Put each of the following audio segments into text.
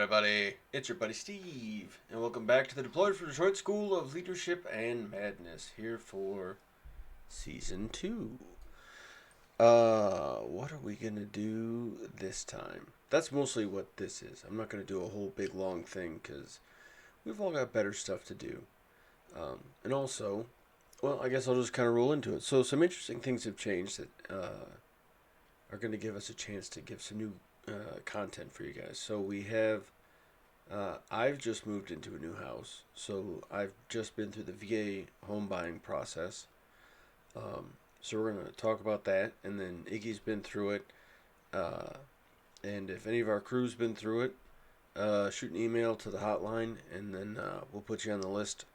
everybody? It's your buddy Steve, and welcome back to the Deployed for Detroit School of Leadership and Madness, here for Season 2. What are we gonna do this time? That's mostly what this is. I'm not gonna do a whole big long thing, because we've all got better stuff to do. And also, well, I guess I'll just kind of roll into it. So, some interesting things have changed that are going to give us a chance to give some new content for you guys. So we have, I've just moved into a new house, so I've just been through the VA home buying process. So we're going to talk about that, and then Iggy's been through it, and if any of our crew's been through it, shoot an email to the hotline, and then we'll put you on the list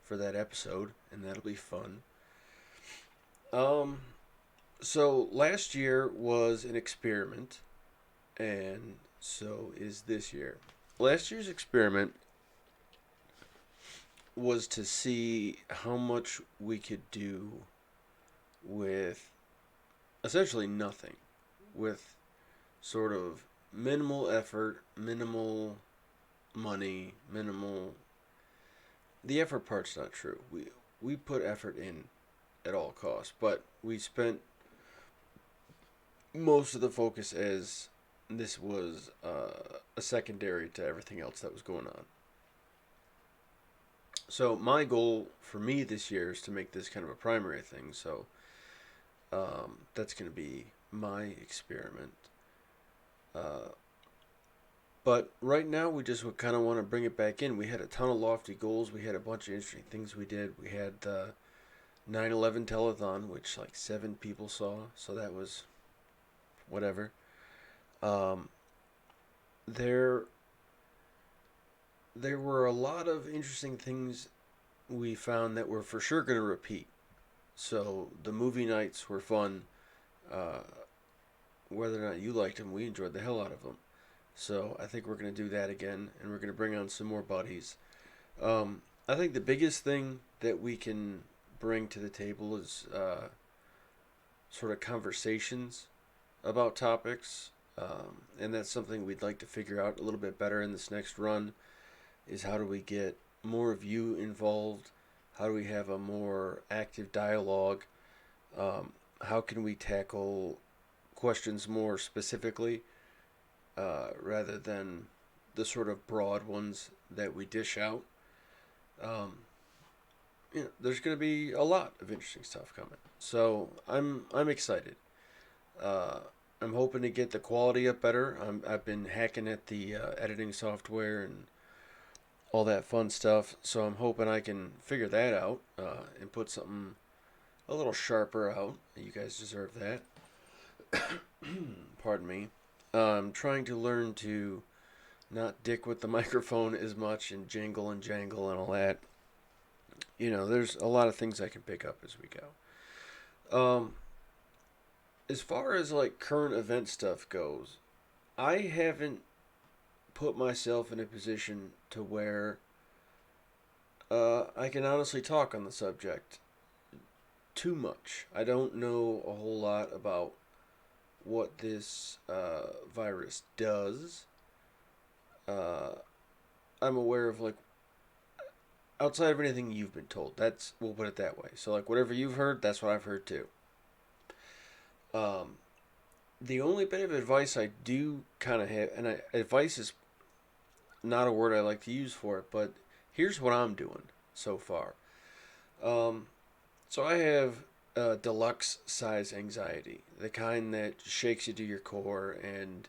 for that episode, and that'll be fun. So last year was an experiment, and so is this year. Last year's experiment was to see how much we could do with essentially nothing, with sort of minimal effort, minimal money, minimal. The effort part's not true. We put effort in at all costs, but we spent most of the focus as this was a secondary to everything else that was going on. So my goal for me this year is to make this kind of a primary thing. So that's going to be my experiment. But right now we just kind of want to bring it back in. We had a ton of lofty goals. We had a bunch of interesting things we did. We had the 9/11 telethon, which like 7 people saw. So that was whatever. There were a lot of interesting things we found that we're for sure going to repeat. So the movie nights were fun. Whether or not you liked them, we enjoyed the hell out of them. So I think we're going to do that again, and we're going to bring on some more buddies. I think the biggest thing that we can bring to the table is sort of conversations about topics, and that's something we'd like to figure out a little bit better in this next run, is how do we get more of you involved? How do we have a more active dialogue? How can we tackle questions more specifically rather than the sort of broad ones that we dish out? There's going to be a lot of interesting stuff coming. So I'm excited. I'm hoping to get the quality up better. I've been hacking at the editing software and all that fun stuff. So I'm hoping I can figure that out and put something a little sharper out. You guys deserve that. Pardon me. I'm trying to learn to not dick with the microphone as much and jingle and jangle and all that. There's a lot of things I can pick up as we go. As far as like current event stuff goes, I haven't put myself in a position to where I can honestly talk on the subject too much. I don't know a whole lot about what this virus does. I'm aware of, like, outside of anything you've been told. We'll put it that way. So, like, whatever you've heard, that's what I've heard too. The only bit of advice I do kind of have, and advice is not a word I like to use for it, but here's what I'm doing so far. So I have deluxe size anxiety, the kind that shakes you to your core, and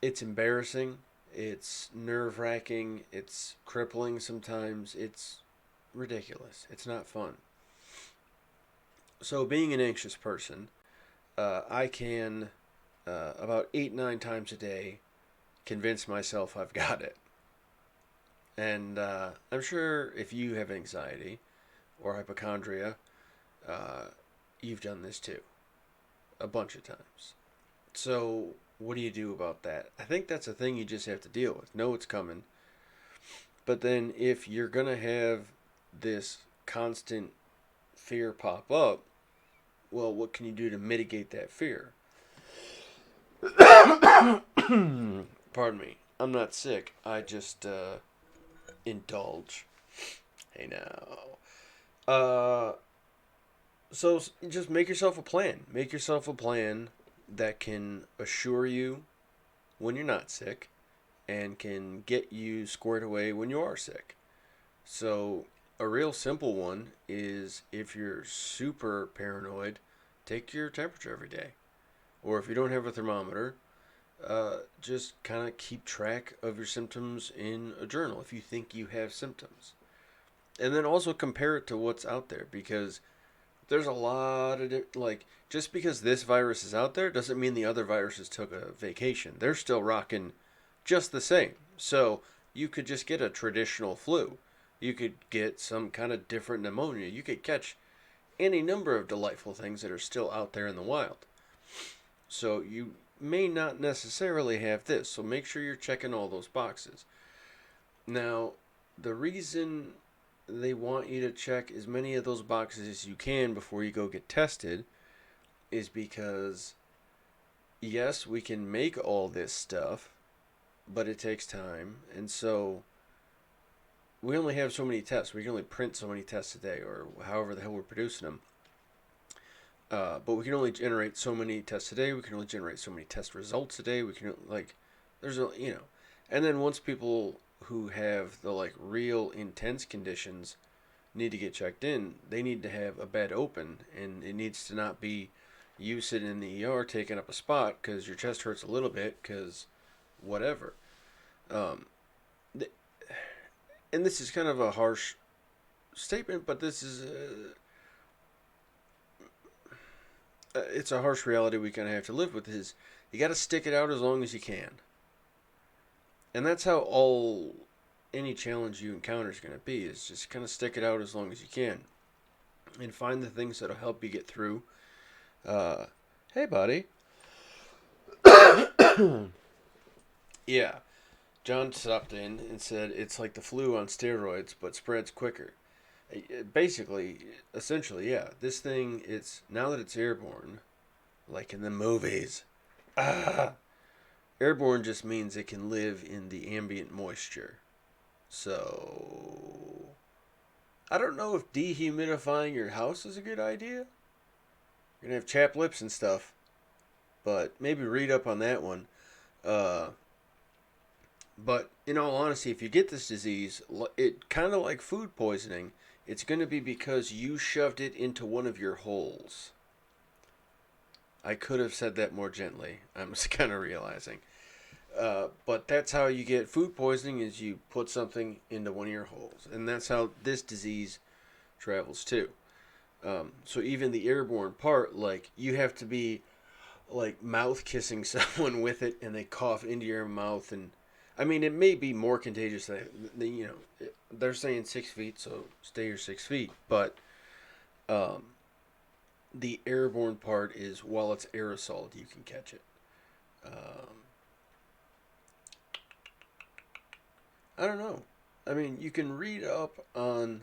it's embarrassing, it's nerve-wracking, it's crippling sometimes, it's ridiculous, it's not fun. So being an anxious person, I can about 8-9 times a day convince myself I've got it. And I'm sure if you have anxiety or hypochondria, you've done this too a bunch of times. So what do you do about that? I think that's a thing you just have to deal with. Know it's coming. But then if you're going to have this constant fear pop up, well, what can you do to mitigate that fear? Pardon me. I'm not sick. I just indulge. Hey now. Uh, so just make yourself a plan. Make yourself a plan that can assure you when you're not sick and can get you squared away when you are sick. So, a real simple one is if you're super paranoid, take your temperature every day. Or if you don't have a thermometer, just kind of keep track of your symptoms in a journal if you think you have symptoms. And then also compare it to what's out there because there's a lot of, like, just because this virus is out there doesn't mean the other viruses took a vacation. They're still rocking just the same. So, you could just get a traditional flu. You could get some kind of different pneumonia. You could catch any number of delightful things that are still out there in the wild. So you may not necessarily have this. So make sure you're checking all those boxes. Now, the reason they want you to check as many of those boxes as you can before you go get tested is because, yes, we can make all this stuff, but it takes time. And so we only have so many tests. We can only print so many tests a day or however the hell we're producing them. But we can only generate so many tests a day. We can only generate so many test results a day. We can, like, there's a, and then once people who have the, like, real intense conditions need to get checked in, they need to have a bed open, and it needs to not be you sitting in the ER taking up a spot because your chest hurts a little bit because whatever. Um, and this is kind of a harsh statement, but this is it's a harsh reality we kind of have to live with. Is you got to stick it out as long as you can, and that's how all any challenge you encounter is going to be. Is just kind of stick it out as long as you can, and find the things that'll help you get through. Uh, hey, buddy. Yeah, John stopped in and said it's like the flu on steroids, but spreads quicker. Basically, essentially, yeah. This thing, it's now that it's airborne, like in the movies. Ah, airborne just means it can live in the ambient moisture. So, I don't know if dehumidifying your house is a good idea. You're gonna have chapped lips and stuff, but maybe read up on that one. Uh, but in all honesty, if you get this disease, it kind of like food poisoning. It's going to be because you shoved it into one of your holes. I could have said that more gently. I'm just kind of realizing. But that's how you get food poisoning is you put something into one of your holes. And that's how this disease travels too. So even the airborne part, like you have to be like mouth kissing someone with it and they cough into your mouth. And I mean, it may be more contagious than, they're saying 6 feet, so stay your 6 feet. But um, the airborne part is while it's aerosol, you can catch it. I don't know. I mean, you can read up on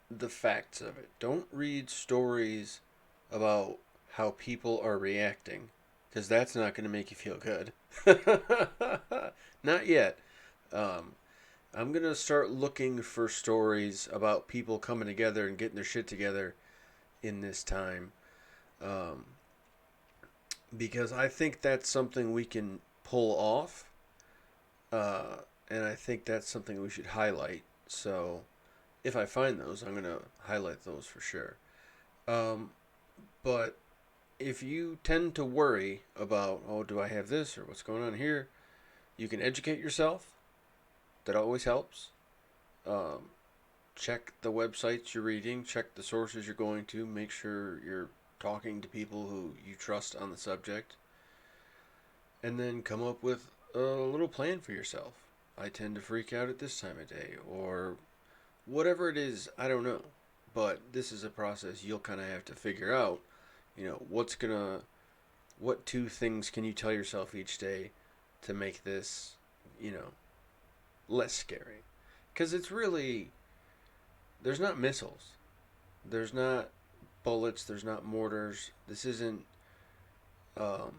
the facts of it. Don't read stories about how people are reacting, because that's not going to make you feel good. Not yet. Um, I'm going to start looking for stories about people coming together and getting their shit together in this time. Um, because I think that's something we can pull off. Uh, and I think that's something we should highlight. So if I find those, I'm going to highlight those for sure. Um, but if you tend to worry about, oh, do I have this or what's going on here, you can educate yourself. That always helps. Um, check the websites you're reading, check the sources you're going to, make sure you're talking to people who you trust on the subject, and then come up with a little plan for yourself. I tend to freak out at this time of day, or whatever it is, I don't know. But this is a process you'll kind of have to figure out. What two things can you tell yourself each day to make this, less scary? Because it's really, there's not missiles, there's not bullets, there's not mortars. This isn't, um,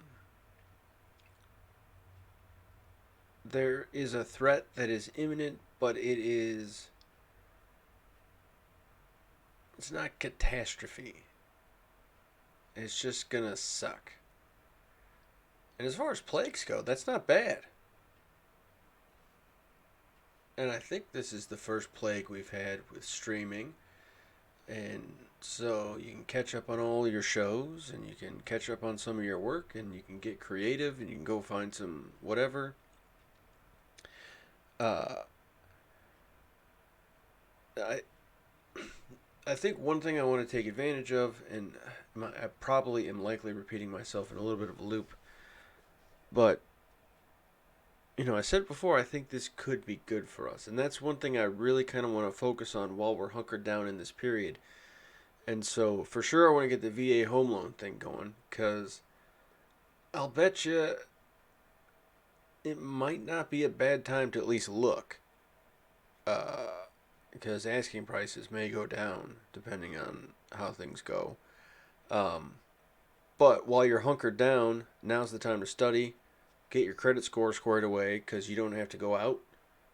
there is a threat that is imminent, but it's not catastrophe. It's just gonna suck. And as far as plagues go, that's not bad. And I think this is the first plague we've had with streaming. And so you can catch up on all your shows, and you can catch up on some of your work, and you can get creative, and you can go find some whatever. Uh, I I think one thing I want to take advantage of, and I probably am likely repeating myself in a little bit of a loop, but I said before, I think this could be good for us, and that's one thing I really kind of want to focus on while we're hunkered down in this period. And so, for sure, I want to get the VA home loan thing going, because I'll bet you it might not be a bad time to at least look, because asking prices may go down depending on how things go. Um, but while you're hunkered down, now's the time to study, get your credit score squared away, because you don't have to go out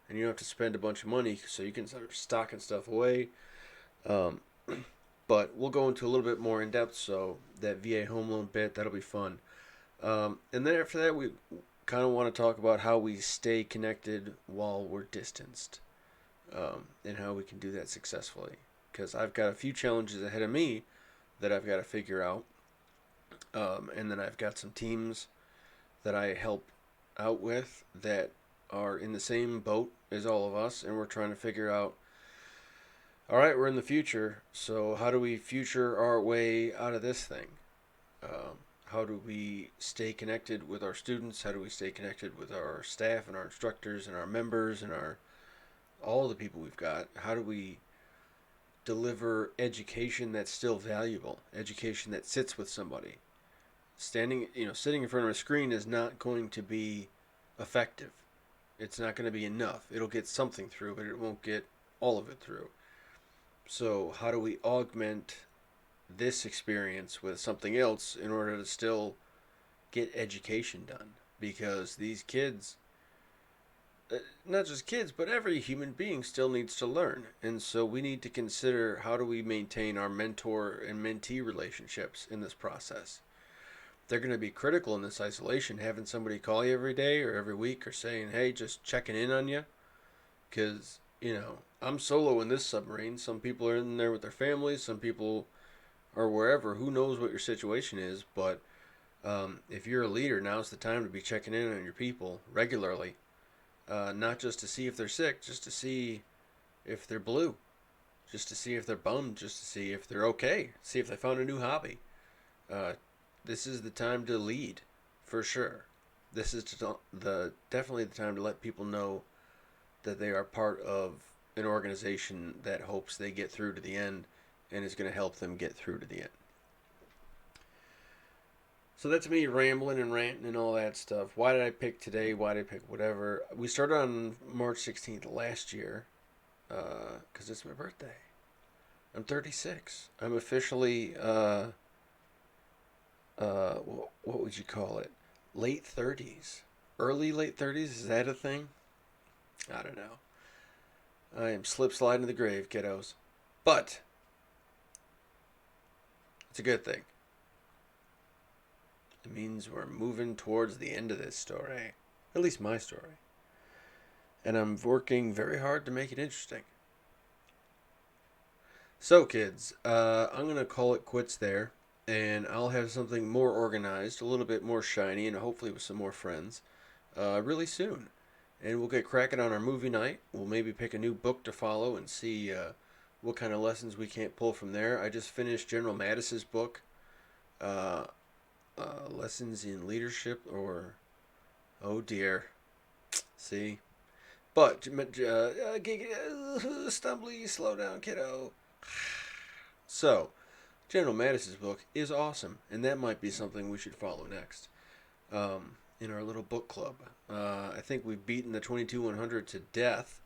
and you don't have to spend a bunch of money, so you can start stocking stuff away. Um, but we'll go into a little bit more in depth. So that VA home loan bit, that'll be fun. And then after that, we kind of want to talk about how we stay connected while we're distanced, and how we can do that successfully. Because I've got a few challenges ahead of me that I've got to figure out, and then I've got some teams that I help out with that are in the same boat as all of us, and we're trying to figure out, all right, we're in the future, so how do we future our way out of this thing? Um, how do we stay connected with our students? How do we stay connected with our staff and our instructors and our members and our all the people we've got? How do we deliver education that's still valuable, education that sits with somebody? Sitting in front of a screen is not going to be effective. It's not going to be enough. It'll get something through, but it won't get all of it through. So, how do we augment this experience with something else in order to still get education done? Because these kids, not just kids, but every human being still needs to learn. And so we need to consider, how do we maintain our mentor and mentee relationships in this process? They're going to be critical in this isolation, having somebody call you every day or every week, or saying, hey, just checking in on you. Because, I'm solo in this submarine. Some people are in there with their families, some people are wherever. Who knows what your situation is, but if you're a leader, now's the time to be checking in on your people regularly. Not just to see if they're sick, just to see if they're blue, just to see if they're bummed, just to see if they're okay, see if they found a new hobby. Uh, this is the time to lead, for sure. This is definitely the time to let people know that they are part of an organization that hopes they get through to the end and is going to help them get through to the end. So that's me rambling and ranting and all that stuff. Why did I pick today? Why did I pick whatever? We started on March 16th last year, because it's my birthday. I'm 36. I'm officially, what would you call it? Late 30s. Early late 30s? Is that a thing? I don't know. I am slip sliding to the grave, kiddos. But it's a good thing. It means we're moving towards the end of this story. At least my story. And I'm working very hard to make it interesting. So, kids, I'm going to call it quits there. And I'll have something more organized, a little bit more shiny, and hopefully with some more friends, really soon. And we'll get cracking on our movie night. We'll maybe pick a new book to follow and see what kind of lessons we can't pull from there. I just finished General Mattis's book, Lessons in Leadership, or, oh dear, see? But, stumbly, slow down, kiddo. So, General Mattis's book is awesome, and that might be something we should follow next. In our little book club. I think we've beaten the 22-100 to death.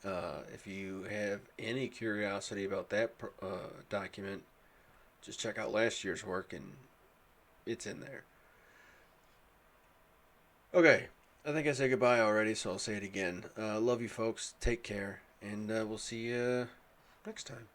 If you have any curiosity about that document, just check out last year's work, and it's in there. Okay, I think I said goodbye already, so I'll say it again. Love you folks. Take care, and we'll see you next time.